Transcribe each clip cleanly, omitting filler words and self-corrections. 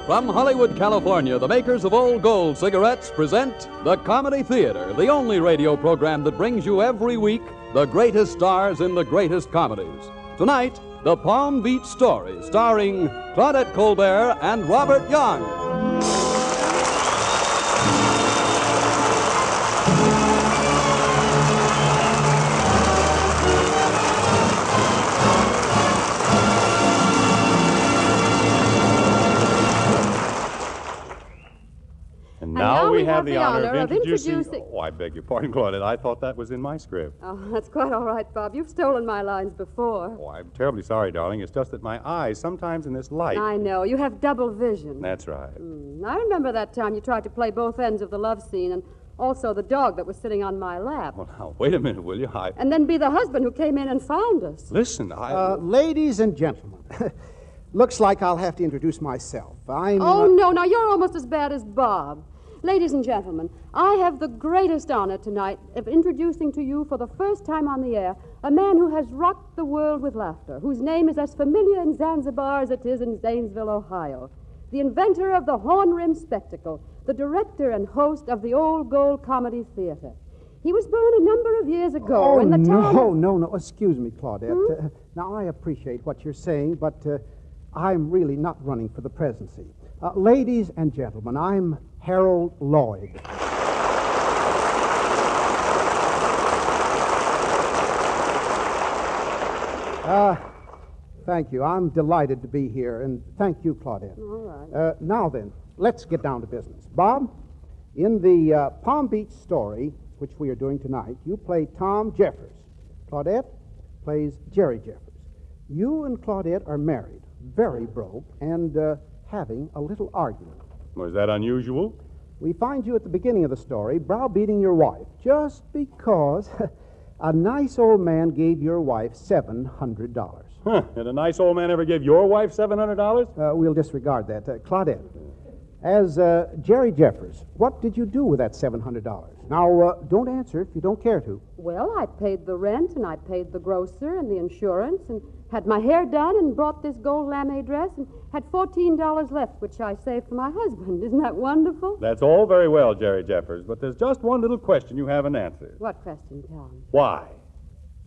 From Hollywood, California, the makers of Old Gold cigarettes present The Comedy Theater, the only radio program that brings you every week the greatest stars in the greatest comedies. Tonight, The Palm Beach Story, starring Claudette Colbert and Robert Young. Now we have the honor of introducing... Oh, I beg your pardon, Claudette. I thought that was in my script. Oh, that's quite all right, Bob. You've stolen my lines before. Oh, I'm terribly sorry, darling. It's just that my eyes, sometimes in this light... I know. You have double vision. That's right. I remember that time you tried to play both ends of the love scene and also the dog that was sitting on my lap. Well, now, wait a minute, will you? And then be the husband who came in and found us. Listen, Ladies and gentlemen, looks like I'll have to introduce myself. Oh, no, now you're almost as bad as Bob. Ladies and gentlemen, I have the greatest honor tonight of introducing to you for the first time on the air a man who has rocked the world with laughter, whose name is as familiar in Zanzibar as it is in Zanesville, Ohio. The inventor of the horn-rimmed spectacle, the director and host of the Old Gold Comedy Theater. He was born a number of years ago in the town... No. Excuse me, Claudette. Now, I appreciate what you're saying, but I'm really not running for the presidency. Ladies and gentlemen, I'm Harold Lloyd. Thank you. I'm delighted to be here, and thank you, Claudette. All right. Now then, let's get down to business. Bob, in the Palm Beach Story, which we are doing tonight, you play Tom Jeffers. Claudette plays Jerry Jeffers. You and Claudette are married, very broke, and having a little argument. Was that unusual? We find you at the beginning of the story browbeating your wife just because a nice old man gave your wife $700. Huh. Did a nice old man ever give your wife $700? We'll disregard that. Claudette, as Jerry Jeffers, what did you do with that $700? Now, don't answer if you don't care to. Well, I paid the rent, and I paid the grocer and the insurance, and had my hair done, and bought this gold lame dress, and had $14 left, which I saved for my husband. Isn't that wonderful? That's all very well, Jerry Jeffers, but there's just one little question you haven't answered. What question, Tom? Why?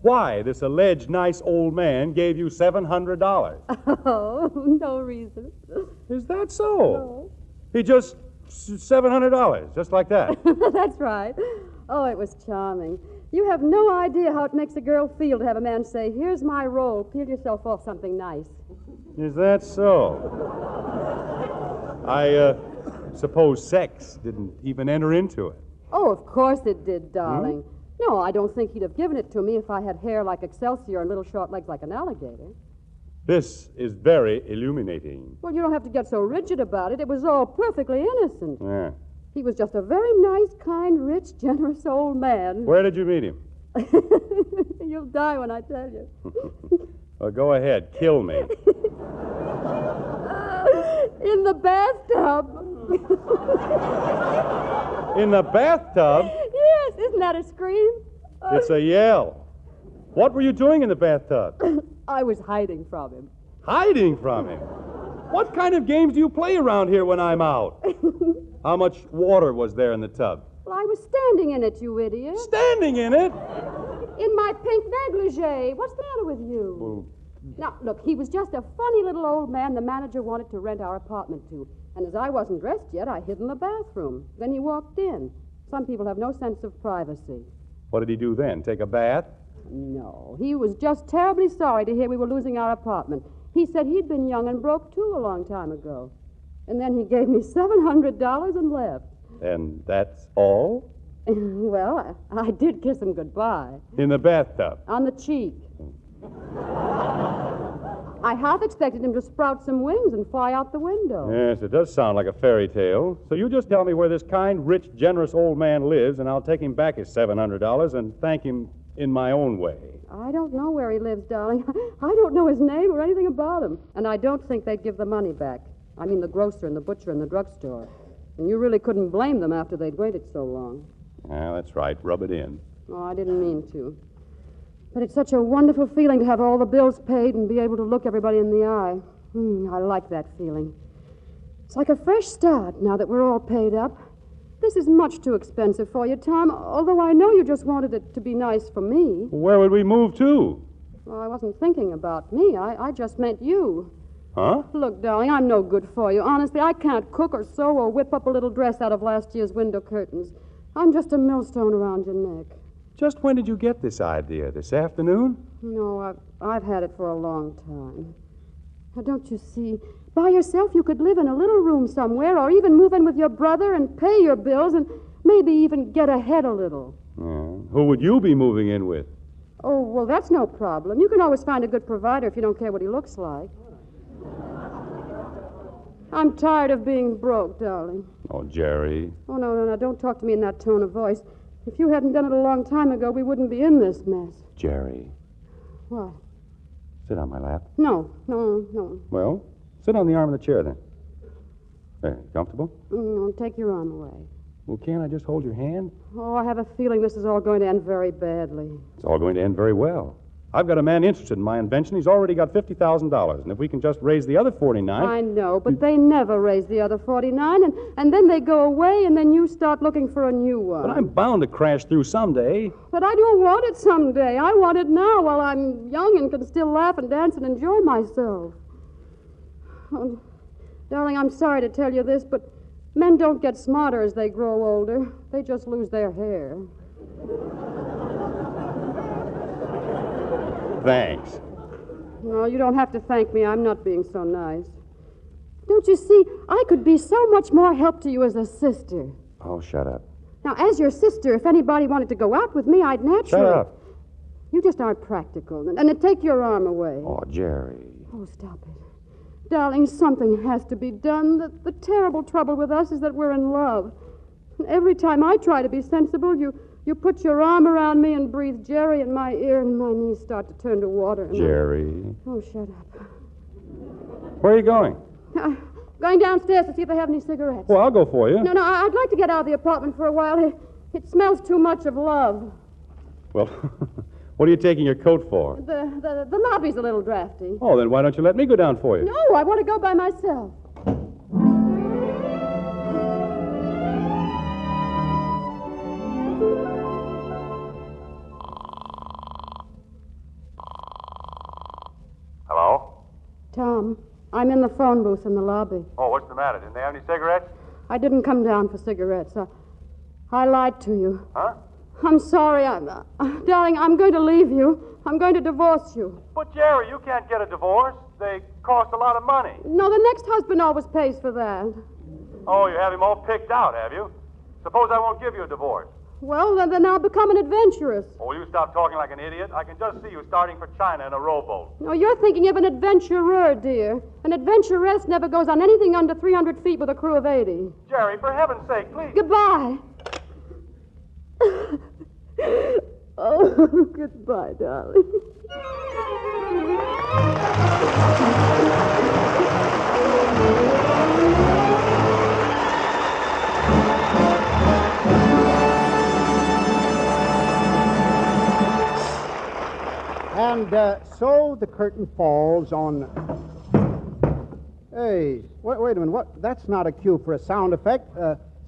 Why this alleged nice old man gave you $700? Oh, no reason. Is that so? No. He just... $700, just like that. That's right. Oh, it was charming. You have no idea how it makes a girl feel to have a man say, "Here's my roll, peel yourself off something nice." Is that so? I suppose sex didn't even enter into it. Oh, of course it did, darling. No, I don't think he'd have given it to me if I had hair like Excelsior and little short legs like an alligator. This is very illuminating. Well, you don't have to get so rigid about it. It was all perfectly innocent. Yeah. He was just a very nice, kind, rich, generous old man. Where did you meet him? You'll die when I tell you. Well, go ahead. Kill me. In the bathtub. In the bathtub? Yes, isn't that a scream? It's a yell. What were you doing in the bathtub? I was hiding from him. Hiding from him? What kind of games do you play around here when I'm out? How much water was there in the tub? Well, I was standing in it, you idiot. Standing in it? In my pink negligee. What's the matter with you? Well, now, look, he was just a funny little old man the manager wanted to rent our apartment to. And as I wasn't dressed yet, I hid in the bathroom. Then he walked in. Some people have no sense of privacy. what did he do then? Take a bath? No, he was just terribly sorry to hear we were losing our apartment. He said he'd been young and broke, too, a long time ago. And then he gave me $700 and left. And that's all? Well, I did kiss him goodbye. In the bathtub? On the cheek. I half expected him to sprout some wings and fly out the window. Yes, it does sound like a fairy tale. So you just tell me where this kind, rich, generous old man lives, and I'll take him back his $700 and thank him in my own way. I don't know where he lives, darling. I don't know his name or anything about him. And I don't think they'd give the money back. I mean the grocer and the butcher and the drugstore. And you really couldn't blame them after they'd waited so long. Yeah, that's right. Rub it in. Oh, I didn't mean to. But it's such a wonderful feeling to have all the bills paid and be able to look everybody in the eye. I like that feeling. It's like a fresh start now that we're all paid up. This is much too expensive for you, Tom, although I know you just wanted it to be nice for me. Where would we move to? Well, I wasn't thinking about me. I just meant you. Huh? Look, darling, I'm no good for you. Honestly, I can't cook or sew or whip up a little dress out of last year's window curtains. I'm just a millstone around your neck. Just when did you get this idea? This afternoon? No, I've had it for a long time. Now, don't you see? By yourself, you could live in a little room somewhere or even move in with your brother and pay your bills and maybe even get ahead a little. Yeah. Who would you be moving in with? Oh, well, that's no problem. You can always find a good provider if you don't care what he looks like. I'm tired of being broke, darling. Oh, Jerry. Oh, no, don't talk to me in that tone of voice. If you hadn't done it a long time ago, we wouldn't be in this mess. Jerry. What? Sit on my lap. No. Well, sit on the arm of the chair, then. There, comfortable? No, take your arm away. Well, can't I just hold your hand? Oh, I have a feeling this is all going to end very badly. It's all going to end very well. I've got a man interested in my invention. He's already got $50,000. And if we can just raise the other 49... I know, but they never raise the other 49, and then they go away, and then you start looking for a new one. But I'm bound to crash through someday. But I don't want it someday. I want it now while I'm young and can still laugh and dance and enjoy myself. Oh, darling, I'm sorry to tell you this, but men don't get smarter as they grow older. They just lose their hair. Thanks. No, you don't have to thank me. I'm not being so nice. Don't you see, I could be so much more help to you as a sister. Oh, shut up. Now, as your sister, if anybody wanted to go out with me, I'd naturally... Shut up. You just aren't practical. And take your arm away. Oh, Jerry. Oh, stop it. Darling, something has to be done. The terrible trouble with us is that we're in love. And every time I try to be sensible, you put your arm around me and breathe Jerry in my ear, and my knees start to turn to water. And Jerry. Oh, shut up. Where are you going? Going downstairs to see if they have any cigarettes. Well, I'll go for you. No, I'd like to get out of the apartment for a while. It smells too much of love. Well, what are you taking your coat for? The lobby's a little drafty. Oh, then why don't you let me go down for you? No, I want to go by myself. Hello? Tom, I'm in the phone booth in the lobby. Oh, what's the matter? Didn't they have any cigarettes? I didn't come down for cigarettes. I lied to you. Huh? I'm sorry. Darling, I'm going to leave you. I'm going to divorce you. But, Jerry, you can't get a divorce. They cost a lot of money. No, the next husband always pays for that. Oh, you have him all picked out, have you? Suppose I won't give you a divorce. Well, then I'll become an adventuress. Oh, will you stop talking like an idiot? I can just see you starting for China in a rowboat. No, you're thinking of an adventurer, dear. An adventuress never goes on anything under 300 feet with a crew of 80. Jerry, for heaven's sake, please. Goodbye. Oh, goodbye, darling. And so the curtain falls on... Hey, wait a minute. What? That's not a cue for a sound effect.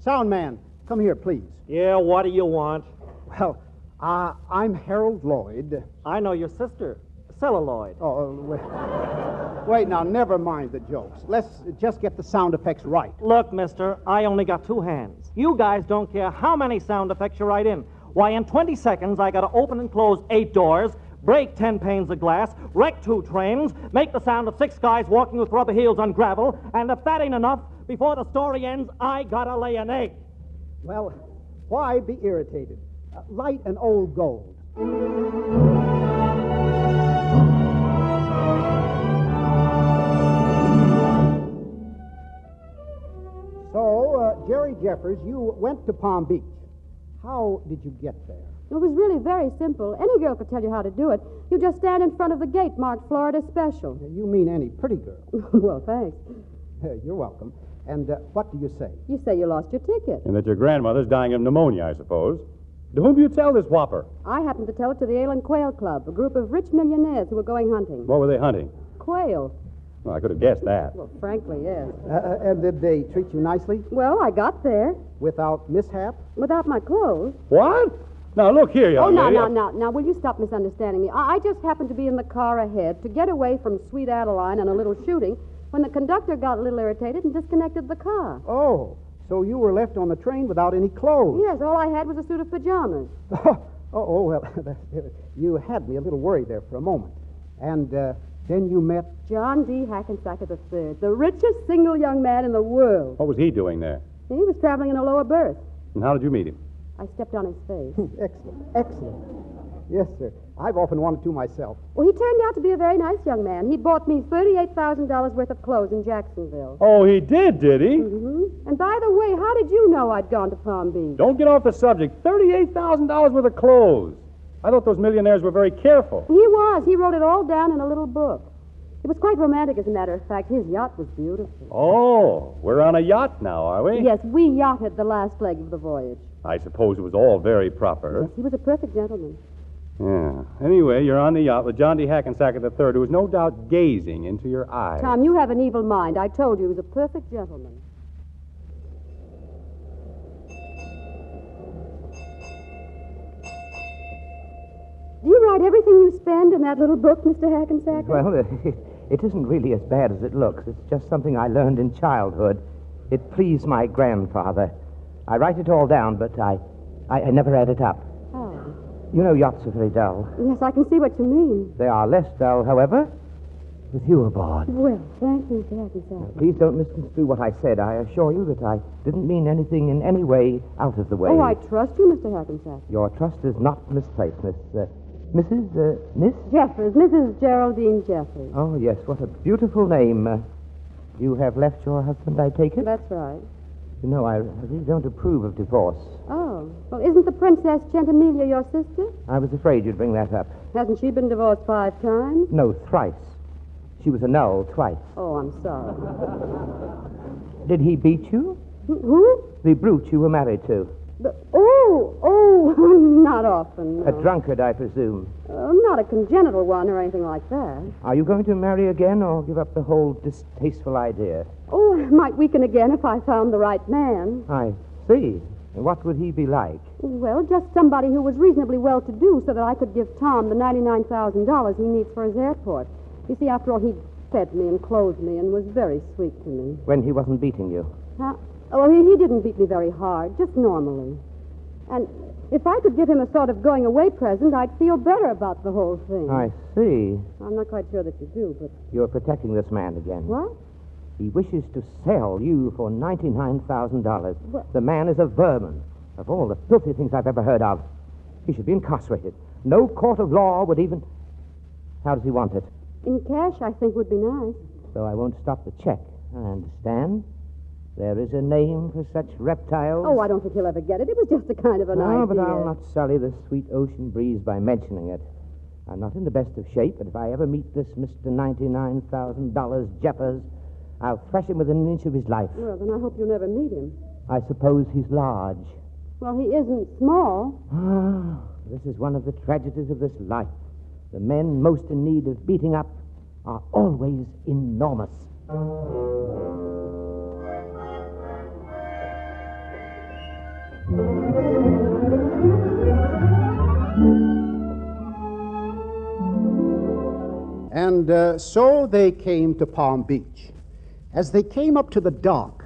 Sound man, come here, please. Yeah, what do you want? Well, I'm Harold Lloyd. I know your sister, Celluloid. Oh, wait now, never mind the jokes. Let's just get the sound effects right. Look, mister, I only got 2 hands. You guys don't care how many sound effects you write in. Why, in 20 seconds, I got to open and close 8 doors, break 10 panes of glass, wreck 2 trains, make the sound of 6 guys walking with rubber heels on gravel, and if that ain't enough, before the story ends, I gotta lay an egg. Well, why be irritated? Light an old gold. So, Jerry Jeffers, you went to Palm Beach. How did you get there? It was really very simple. Any girl could tell you how to do it. You just stand in front of the gate marked Florida Special. You mean any pretty girl? Well, thanks. You're welcome. And what do you say? You say you lost your ticket. And that your grandmother's dying of pneumonia, I suppose. To whom do you tell this whopper? I happened to tell it to the Ale and Quail Club, a group of rich millionaires who were going hunting. What were they hunting? Quail. Well, I could have guessed that. Well, frankly, yes. And did they treat you nicely? Well, I got there Without mishap? without my clothes. What? Now, look here, young lady. Now, will you stop misunderstanding me? I just happened to be in the car ahead to get away from Sweet Adeline and a little shooting when the conductor got a little irritated and disconnected the car. Oh, so you were left on the train without any clothes? Yes, all I had was a suit of pajamas. Well, you had me a little worried there for a moment. And then you met... John D. Hackensack III, the richest single young man in the world. What was he doing there? He was traveling in a lower berth. And how did you meet him? I stepped on his face. Excellent. Yes, sir. I've often wanted to myself. Well, he turned out to be a very nice young man. He bought me $38,000 worth of clothes in Jacksonville. Oh, he did he? Mm-hmm. And by the way, how did you know I'd gone to Palm Beach? Don't get off the subject. $38,000 worth of clothes. I thought those millionaires were very careful. He was. He wrote it all down in a little book. It was quite romantic, as a matter of fact. His yacht was beautiful. Oh, we're on a yacht now, are we? Yes, we yachted the last leg of the voyage. I suppose it was all very proper. Yes, he was a perfect gentleman. Yeah. Anyway, you're on the yacht with John D. Hackensack III, who was no doubt gazing into your eyes. Tom, you have an evil mind. I told you he was a perfect gentleman. Do you write everything you spend in that little book, Mr. Hackensack? Well, it isn't really as bad as it looks. It's just something I learned in childhood. It pleased my grandfather. I write it all down, but I never add it up. Oh. You know yachts are very dull. Yes, I can see what you mean. They are less dull, however, with you aboard. Well, thank you, Mr. Hackensack. Please don't misconstrue what I said. I assure you that I didn't mean anything in any way out of the way. Oh, I trust you, Mr. Hackensack. Your trust is not misplaced, Miss... Miss? Jeffers, Mrs. Geraldine Jeffers. Oh, yes, what a beautiful name. You have left your husband, I take it? That's right. You know, I really don't approve of divorce. Oh, well, isn't the Princess Centimiglia your sister? I was afraid you'd bring that up. Hasn't she been divorced 5 times? No, thrice. She was annulled twice. Oh, I'm sorry. Did he beat you? Who? The brute you were married to. Not often. No. A drunkard, I presume. Not a congenital one or anything like that. Are you going to marry again or give up the whole distasteful idea? Oh, I might weaken again if I found the right man. I see. And what would he be like? Well, just somebody who was reasonably well-to-do so that I could give Tom the $99,000 he needs for his airport. You see, after all, he fed me and clothed me and was very sweet to me. When he wasn't beating you? Well, he didn't beat me very hard, just normally. And if I could give him a sort of going-away present, I'd feel better about the whole thing. I see. I'm not quite sure that you do, but... You're protecting this man again. What? He wishes to sell you for $99,000. What? The man is a vermin. Of all the filthy things I've ever heard of, he should be incarcerated. No court of law would even... How does he want it? In cash, I think, would be nice. So I won't stop the check. I understand. There is a name for such reptiles. Oh, I don't think he'll ever get it. It was just a kind of an idea. No, but I'll not sully the sweet ocean breeze by mentioning it. I'm not in the best of shape, but if I ever meet this Mr. $99,000 Jeffers, I'll thrash him within an inch of his life. Well, then I hope you'll never meet him. I suppose he's large. Well, he isn't small. Ah, this is one of the tragedies of this life. The men most in need of beating up are always enormous. And so they came to Palm Beach. As they came up to the dock,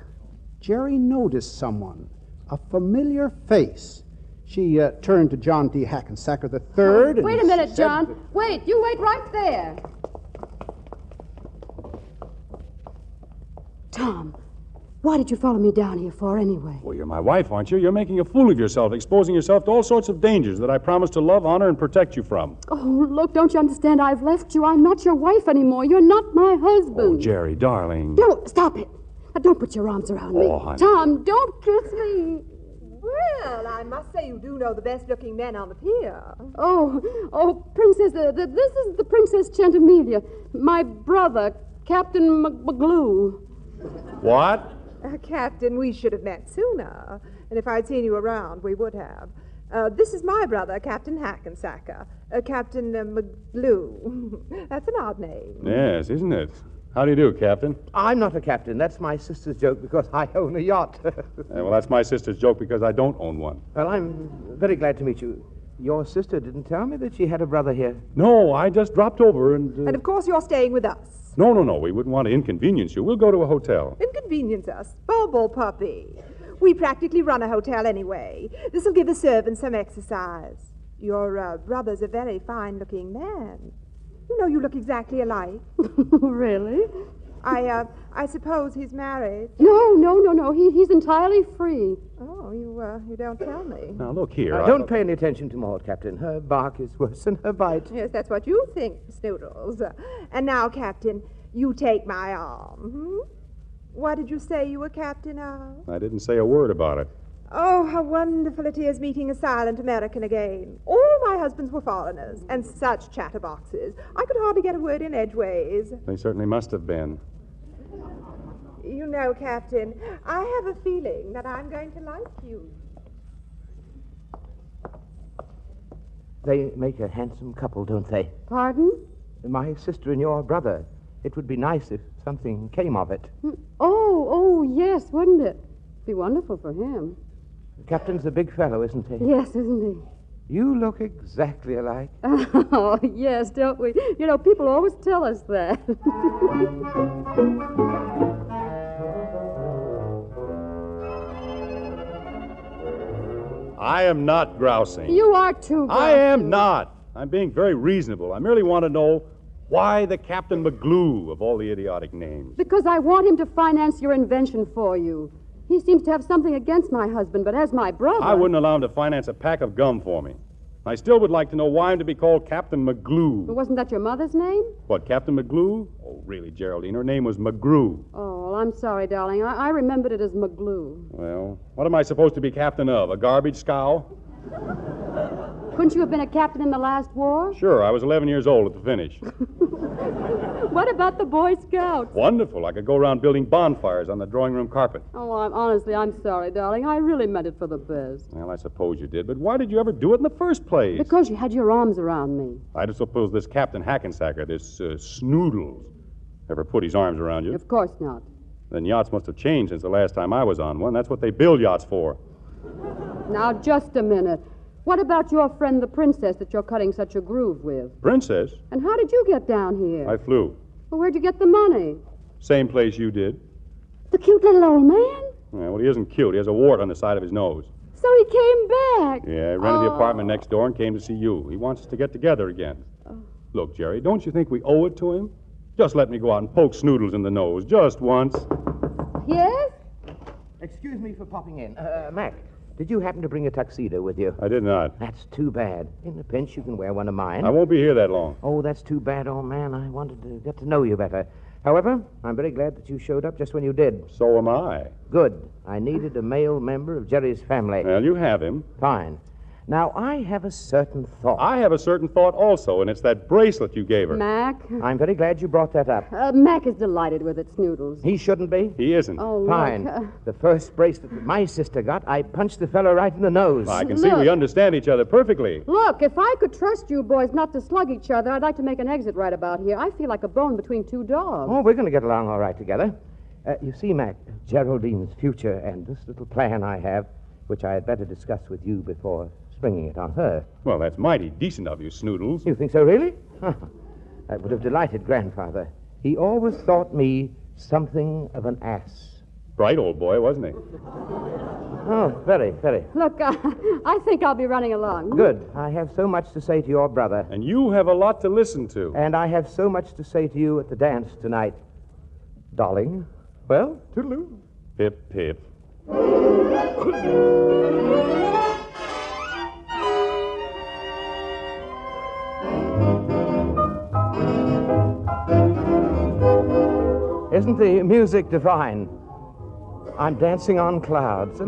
Jerry noticed someone, a familiar face. She turned to John D. Hackensack III. Wait a minute, John. Wait, you wait right there. Tom, why did you follow me down here for anyway? Well, you're my wife, aren't you? You're making a fool of yourself, exposing yourself to all sorts of dangers that I promised to love, honor, and protect you from. Oh, look, don't you understand? I've left you. I'm not your wife anymore. You're not my husband. Oh, Jerry, darling. Don't, stop it. Now, don't put your arms around me. Oh, honey. Tom, don't kiss me. Well, I must say you do know the best-looking men on the pier. Oh, Princess, this is the Princess Centimiglia. My brother, Captain McGlue. What? Captain, we should have met sooner. And if I'd seen you around, we would have. This is my brother, Captain Hackensack. Captain McGlue. That's an odd name. Yes, isn't it? How do you do, Captain? I'm not a captain. That's my sister's joke because I own a yacht. Well, that's my sister's joke because I don't own one. Well, I'm very glad to meet you. Your sister didn't tell me that she had a brother here. No, I just dropped over and... And of course you're staying with us. No. We wouldn't want to inconvenience you. We'll go to a hotel. Inconvenience us? Bobo puppy. We practically run a hotel anyway. This'll give the servants some exercise. Your brother's a very fine-looking man. You know, you look exactly alike. Really? I suppose he's married. No. He's entirely free. Oh, you don't tell me. Now, look here. Don't pay any attention to Maud, Captain. Her bark is worse than her bite. Yes, that's what you think, Snoodles. And now, Captain, you take my arm. What did you say you were captain of? I didn't say a word about it. Oh, how wonderful it is meeting a silent American again. All my husbands were foreigners, and such chatterboxes. I could hardly get a word in edgeways. They certainly must have been. You know, Captain, I have a feeling that I'm going to like you. They make a handsome couple, don't they? Pardon? My sister and your brother. It would be nice if something came of it. Oh, yes, wouldn't it? Be wonderful for him. The captain's a big fellow, isn't he? Yes, isn't he? You look exactly alike. Oh, yes, don't we? You know, people always tell us that. I am not grousing. You are too, I am not. I'm being very reasonable. I merely want to know why the Captain McGlue of all the idiotic names. Because I want him to finance your invention for you. He seems to have something against my husband, but as my brother... I wouldn't allow him to finance a pack of gum for me. I still would like to know why I'm to be called Captain McGlue. But wasn't that your mother's name? What, Captain McGlue? Oh, really, Geraldine, her name was McGrew. Oh, well, I'm sorry, darling. I remembered it as McGlue. Well, what am I supposed to be captain of? A garbage scow? Couldn't you have been a captain in the last war? Sure, I was 11 years old at the finish. What about the Boy Scouts? Wonderful. I could go around building bonfires on the drawing room carpet. Oh, I'm sorry, darling. I really meant it for the best. Well, I suppose you did, but why did you ever do it in the first place? Because you had your arms around me. I just suppose this Captain Hackensacker, this Snoodles, ever put his arms around you? Of course not. Then yachts must have changed since the last time I was on one. That's what they build yachts for. Now, just a minute. What about your friend, the princess, that you're cutting such a groove with? Princess? And how did you get down here? I flew. Well, where'd you get the money? Same place you did. The cute little old man? Yeah, well, he isn't cute. He has a wart on the side of his nose. So he came back. Yeah, he rented the apartment next door and came to see you. He wants us to get together again. Look, Jerry, don't you think we owe it to him? Just let me go out and poke Snoodles in the nose, just once. Yes? Excuse me for popping in. Mac, did you happen to bring a tuxedo with you? I did not. That's too bad. In a pinch, you can wear one of mine. I won't be here that long. Oh, that's too bad, old man. I wanted to get to know you better. However, I'm very glad that you showed up just when you did. So am I. Good. I needed a male member of Jerry's family. Well, you have him. Fine. Now, I have a certain thought. I have a certain thought also, and it's that bracelet you gave her. Mac? I'm very glad you brought that up. Mac is delighted with it, Snoodles. He shouldn't be. He isn't. Oh, Fine. look, The first bracelet that my sister got, I punched the fellow right in the nose. I can see we understand each other perfectly. Look, if I could trust you boys not to slug each other, I'd like to make an exit right about here. I feel like a bone between two dogs. Oh, we're going to get along all right together. You see, Mac, Geraldine's future and this little plan I have, which I had better discuss with you before springing it on her. Well, that's mighty decent of you, Snoodles. You think so, really? That would have delighted Grandfather. He always thought me something of an ass. Bright old boy, wasn't he? Oh, very, very. Look, I think I'll be running along. Good. I have so much to say to your brother. And you have a lot to listen to. And I have so much to say to you at the dance tonight. Darling. Well, toodaloo. Pip, pip. Isn't the music divine? I'm dancing on clouds. Oh,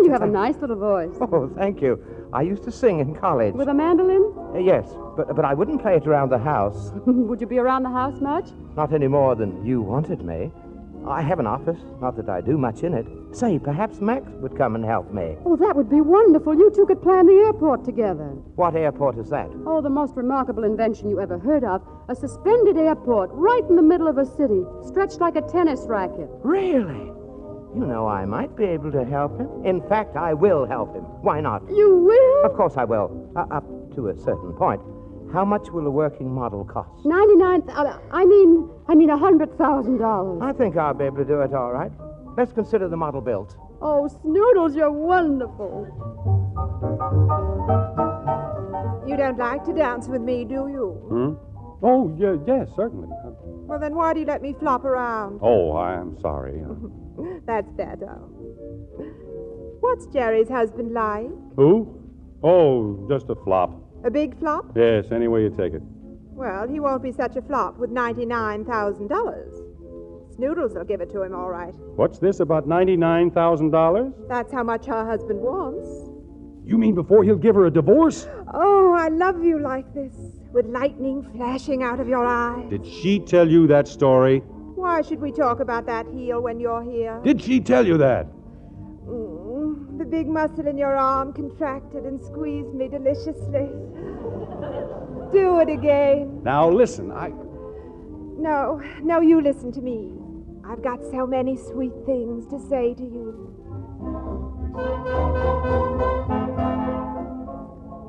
you have a nice little voice. Oh, thank you. I used to sing in college. With a mandolin? Yes, but I wouldn't play it around the house. Would you be around the house much? Not any more than you wanted me. I have an office. Not that I do much in it. Say, perhaps Max would come and help me. Oh, that would be wonderful. You two could plan the airport together. What airport is that? Oh, the most remarkable invention you ever heard of. A suspended airport right in the middle of a city, stretched like a tennis racket. Really? You know, I might be able to help him. In fact, I will help him. Why not? You will? Of course I will. Up to a certain point. How much will a working model cost? I mean $100,000. I think I'll be able to do it all right. Let's consider the model built. Oh, Snoodles, you're wonderful. You don't like to dance with me, do you? Oh, yeah, yes, certainly. Well, then why do you let me flop around? Oh, I'm sorry. That's better. What's Jerry's husband like? Who? Oh, just a flop. A big flop? Yes, any way you take it. Well, he won't be such a flop with $99,000. Snoodles will give it to him all right. What's this about $99,000? That's how much her husband wants. You mean before he'll give her a divorce? Oh, I love you like this, with lightning flashing out of your eyes. Did she tell you that story? Why should we talk about that heel when you're here? Did she tell you that? The big muscle in your arm contracted and squeezed me deliciously. Do it again. Now listen, No, you listen to me. I've got so many sweet things to say to you.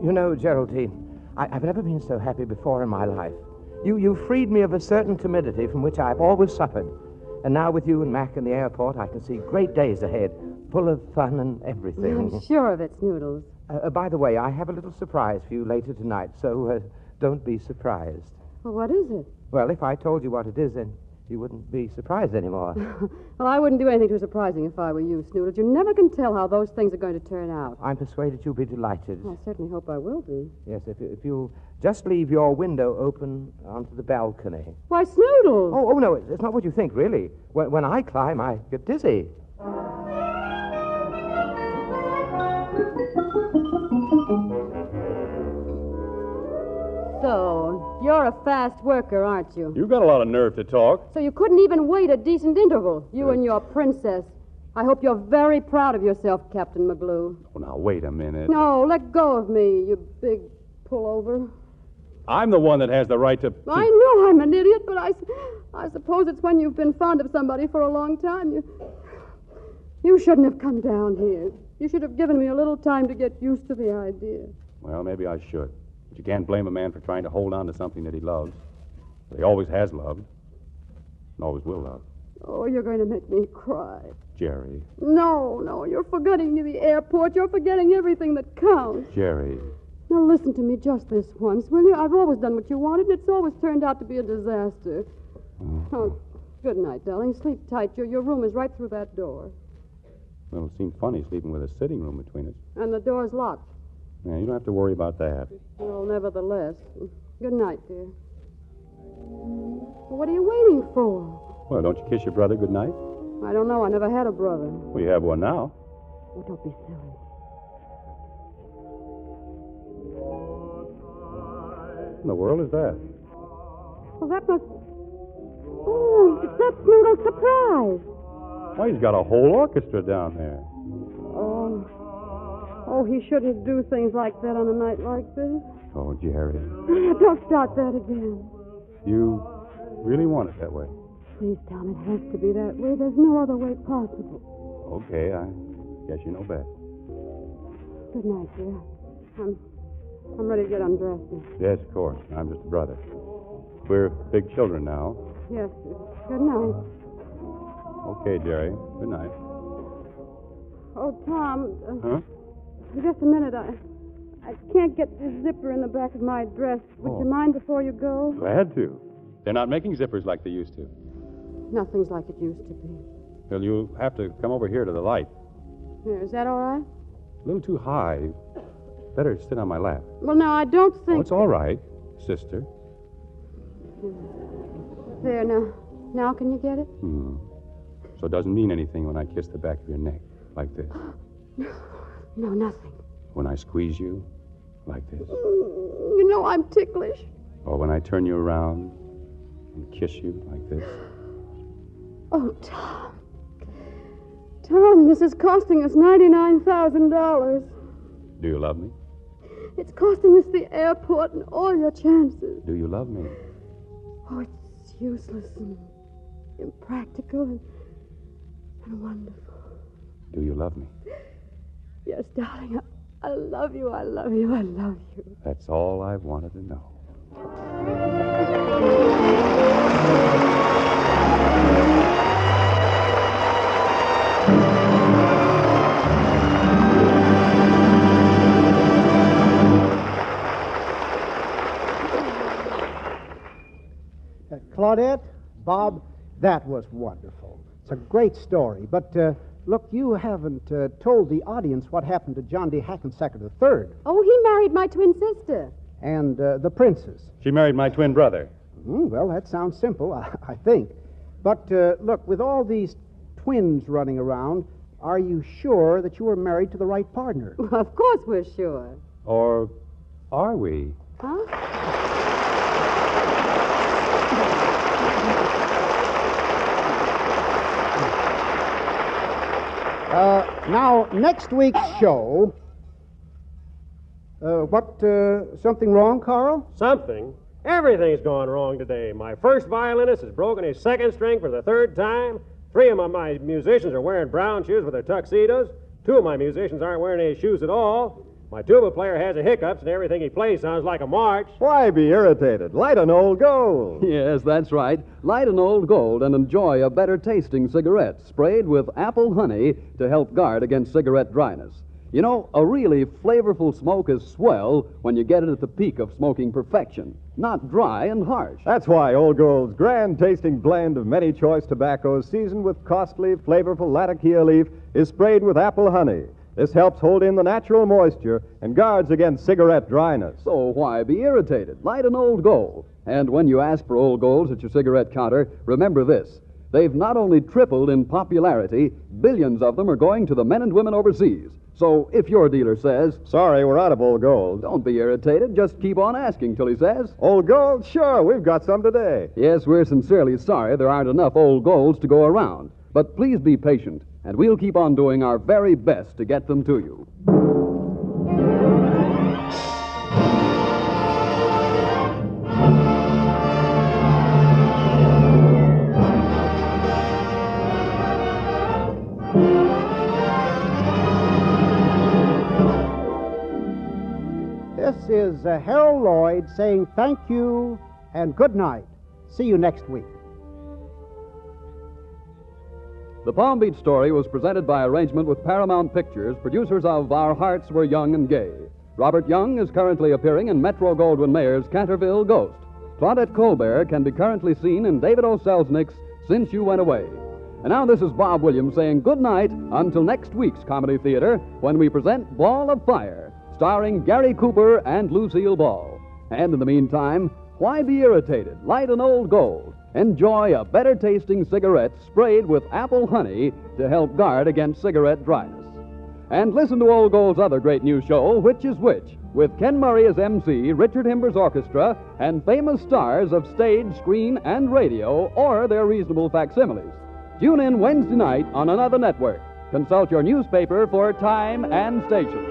You know, Geraldine, I've never been so happy before in my life. You freed me of a certain timidity from which I've always suffered. And now with you and Mac in the airport, I can see great days ahead, full of fun and everything. I'm sure of it, Snoodles. By the way, I have a little surprise for you later tonight, so don't be surprised. Well, what is it? Well, if I told you what it is, then you wouldn't be surprised anymore. Well, I wouldn't do anything too surprising if I were you, Snoodles. You never can tell how those things are going to turn out. I'm persuaded you'll be delighted. I certainly hope I will be. Yes, if you'll just leave your window open onto the balcony. Why, Snoodles! Oh, no, it's not what you think, really. When I climb, I get dizzy. So, you're a fast worker, aren't you? you've got a lot of nerve to talk. So you couldn't even wait a decent interval, you and your princess. I hope you're very proud of yourself, Captain McGlue. Oh, now, wait a minute. No, let go of me, you big pullover. I'm the one that has the right to... I know I'm an idiot, but I suppose it's when you've been fond of somebody for a long time. You shouldn't have come down here. You should have given me a little time to get used to the idea. Well, maybe I should. But you can't blame a man for trying to hold on to something that he loves. That he always has loved. And always will love. Oh, you're going to make me cry. Jerry. No, you're forgetting the airport. You're forgetting everything that counts. Jerry. Now, listen to me just this once, will you? I've always done what you wanted, and it's always turned out to be a disaster. Oh, good night, darling. Sleep tight. Your room is right through that door. Well, it seemed funny sleeping with a sitting room between us. And the door's locked. Yeah, you don't have to worry about that. Well, nevertheless. Good night, dear. Well, what are you waiting for? Well, don't you kiss your brother good night? I don't know. I never had a brother. We have one now. Oh, don't be silly. What in the world is that? Well, that must... Oh, it's that Snoodle's surprise. Why, he's got a whole orchestra down there. Oh, he shouldn't do things like that on a night like this. Oh, Jerry. Don't start that again. You really want it that way? Please, Tom, it has to be that way. There's no other way possible. Okay, I guess you know best. Good night, dear. I'm ready to get undressed now. Yes, of course. I'm just a brother. We're big children now. Yes, good night. Okay, Jerry. Good night. Oh, Tom. Huh? Just a minute. I can't get the zipper in the back of my dress. Would you mind before you go? Glad to. They're not making zippers like they used to. Nothing's like it used to be. Well, you'll have to come over here to the light. Here, is that all right? A little too high. Better sit on my lap. Well, now, I don't think... Oh, it's all right, sister. There, now. Now can you get it? So it doesn't mean anything when I kiss the back of your neck, like this. No, nothing. When I squeeze you, like this. You know I'm ticklish. Or when I turn you around and kiss you, like this. Oh, Tom. Tom, this is costing us $99,000. Do you love me? It's costing us the airport and all your chances. Do you love me? Oh, it's useless and impractical and wonderful. Do you love me? Yes, darling. I love you. I love you. I love you. That's all I've wanted to know. Claudette, Bob, that was wonderful. It's a great story. But, look, you haven't told the audience what happened to John D. Hackensacker III Oh, he married my twin sister. and the princess. She married my twin brother. Well, that sounds simple, I think. But, look, with all these twins running around, are you sure that you were married to the right partner? Of course we're sure. Or are we? Huh? Now, next week's show. Something wrong, Carl? Something? Everything's gone wrong today. My first violinist has broken his second string for the third time. 3 of my musicians are wearing brown shoes with their tuxedos. 2 of my musicians aren't wearing any shoes at all. My tuba player has the hiccups, and everything he plays sounds like a march. Why be irritated? Light an Old Gold. Yes, that's right. Light an Old Gold and enjoy a better tasting cigarette sprayed with apple honey to help guard against cigarette dryness. You know, a really flavorful smoke is swell when you get it at the peak of smoking perfection, not dry and harsh. That's why Old Gold's grand-tasting blend of many choice tobaccos seasoned with costly, flavorful Latakia leaf is sprayed with apple honey. This helps hold in the natural moisture and guards against cigarette dryness. So why be irritated? Light an Old Gold. And when you ask for Old Golds at your cigarette counter, remember this. They've not only tripled in popularity, billions of them are going to the men and women overseas. So if your dealer says, Sorry, we're out of Old Gold. don't be irritated, just keep on asking till he says, Old Gold? Sure, we've got some today. yes, we're sincerely sorry there aren't enough Old Golds to go around. But please be patient, and we'll keep on doing our very best to get them to you. This is Harold Lloyd saying thank you and good night. See you next week. The Palm Beach Story was presented by arrangement with Paramount Pictures, producers of Our Hearts Were Young and Gay. Robert Young is currently appearing in Metro-Goldwyn-Mayer's Canterville Ghost. Claudette Colbert can be currently seen in David O. Selznick's Since You Went Away. And now this is Bob Williams saying good night until next week's Comedy Theater when we present Ball of Fire, starring Gary Cooper and Lucille Ball. And in the meantime, why be irritated? Light an Old Gold. Enjoy a better-tasting cigarette sprayed with apple honey to help guard against cigarette dryness. And listen to Old Gold's other great new show, Which is Which, with Ken Murray as MC, Richard Himber's orchestra, and famous stars of stage, screen, and radio, or their reasonable facsimiles. Tune in Wednesday night on another network. Consult your newspaper for time and station.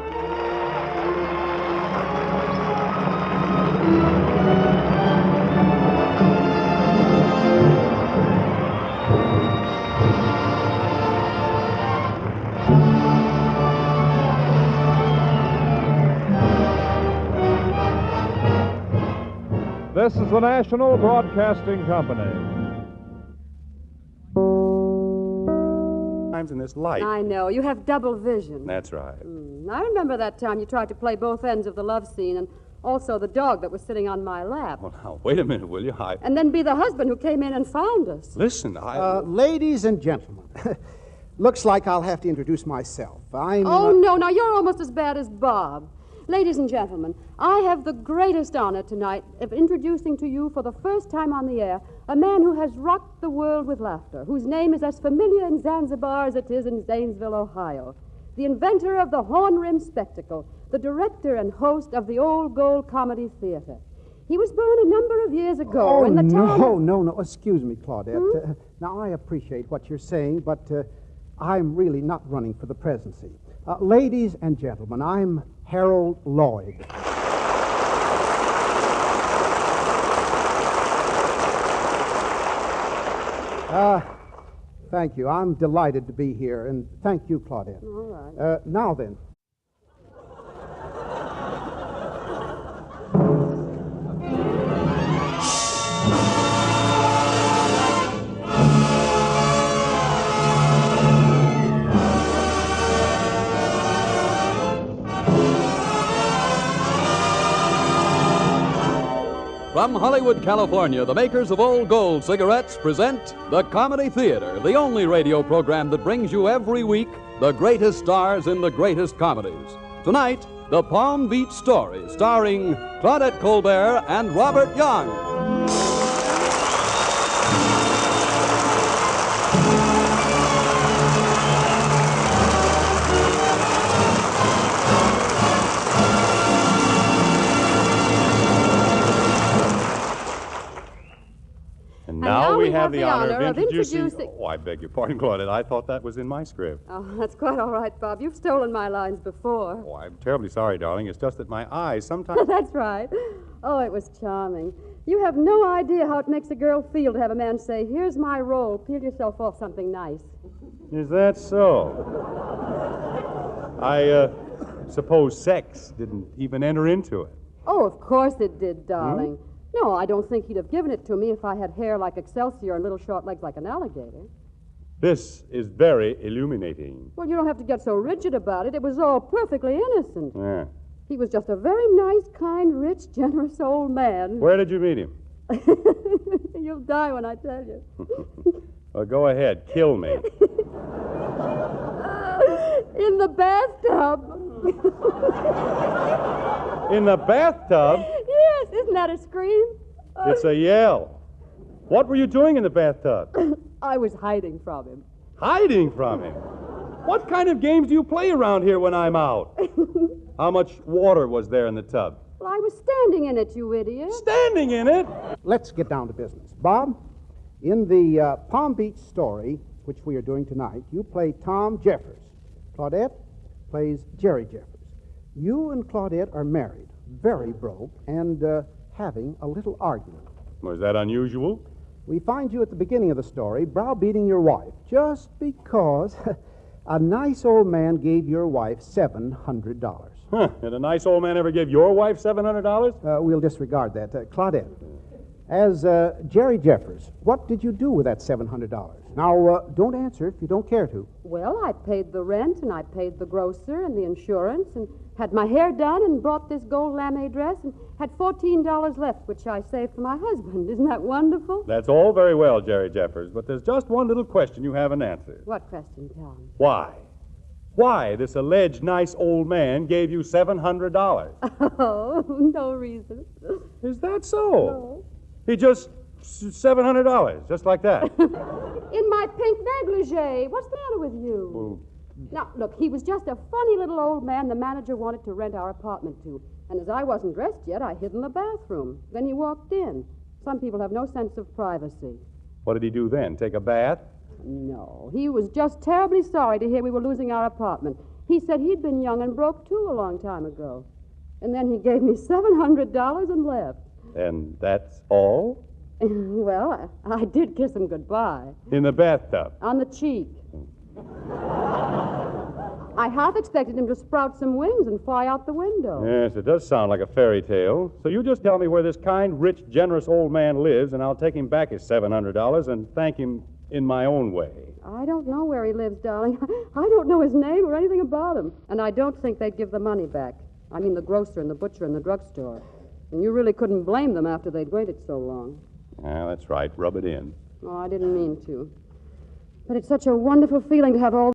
This is the National Broadcasting Company. Times in this light. I know. You have double vision. That's right. I remember that time you tried to play both ends of the love scene and also the dog that was sitting on my lap. Well, now, wait a minute, will you? And then be the husband who came in and found us. Listen, Ladies and gentlemen, looks like I'll have to introduce myself. Oh, no. Now, you're almost as bad as Bob. Ladies and gentlemen, I have the greatest honor tonight of introducing to you for the first time on the air a man who has rocked the world with laughter, whose name is as familiar in Zanzibar as it is in Zanesville, Ohio. The inventor of the horn-rimmed spectacle, the director and host of the Old Gold Comedy Theater. He was born a number of years ago in the town... No. Excuse me, Claudette. Now, I appreciate what you're saying, but I'm really not running for the presidency. Ladies and gentlemen, I'm Harold Lloyd. Thank you. I'm delighted to be here, and thank you, Claudette. All right. Now then. From Hollywood, California, the makers of Old Gold cigarettes present the Comedy Theater, the only radio program that brings you every week the greatest stars in the greatest comedies. Tonight, The Palm Beach Story, starring Claudette Colbert and Robert Young. Now we have the honor of introducing... Oh, I beg your pardon, Claudette. I thought that was in my script. Oh, that's quite all right, Bob. You've stolen my lines before. Oh, I'm terribly sorry, darling. It's just that my eyes sometimes... That's right. Oh, it was charming. You have no idea how it makes a girl feel to have a man say, "Here's my role. Peel yourself off something nice." Is that so? I suppose sex didn't even enter into it. Oh, of course it did, darling. No, I don't think he'd have given it to me if I had hair like Excelsior and little short legs like an alligator. This is very illuminating. Well, you don't have to get so rigid about it. It was all perfectly innocent. Yeah. He was just a very nice, kind, rich, generous old man. Where did you meet him? You'll die when I tell you. Well, go ahead. Kill me. In the bathtub. In the bathtub? Yes, isn't that a scream? It's a yell. What were you doing in the bathtub? I was hiding from him. Hiding from him? What kind of games do you play around here when I'm out? How much water was there in the tub? Well, I was standing in it, you idiot. Standing in it? Let's get down to business. Bob, in the Palm Beach Story, which we are doing tonight, you play Tom Jeffers. Claudette plays Jerry Jeffers. You and Claudette are married, very broke, and having a little argument. Was that unusual? We find you at the beginning of the story browbeating your wife just because a nice old man gave your wife $700. Huh. Did a nice old man ever give your wife $700? We'll disregard that. Claudette, as Jerry Jeffers, what did you do with that $700? Now, don't answer if you don't care to. Well, I paid the rent, and I paid the grocer and the insurance, and had my hair done, and bought this gold lame dress, and had $14 left, which I saved for my husband. Isn't that wonderful? That's all very well, Jerry Jeffers, but there's just one little question you haven't answered. What question, Tom? Why? Why this alleged nice old man gave you $700? Oh, no reason. Is that so? No. He just... $700, just like that. In my pink negligee. What's the matter with you? Well, now, look, he was just a funny little old man the manager wanted to rent our apartment to. And as I wasn't dressed yet, I hid in the bathroom. Then he walked in. Some people have no sense of privacy. what did he do then? Take a bath? No, he was just terribly sorry to hear we were losing our apartment. He said he'd been young and broke, too, a long time ago. And then he gave me $700 and left. And that's all? Well, I did kiss him goodbye. In the bathtub? On the cheek. I half expected him to sprout some wings and fly out the window. Yes, it does sound like a fairy tale. So you just tell me where this kind, rich, generous old man lives, and I'll take him back his $700 and thank him in my own way. I don't know where he lives, darling. I don't know his name or anything about him. And I don't think they'd give the money back. I mean the grocer and the butcher and the drugstore. And you really couldn't blame them after they'd waited so long. Yeah, that's right. Rub it in. Oh, I didn't mean to. But it's such a wonderful feeling to have all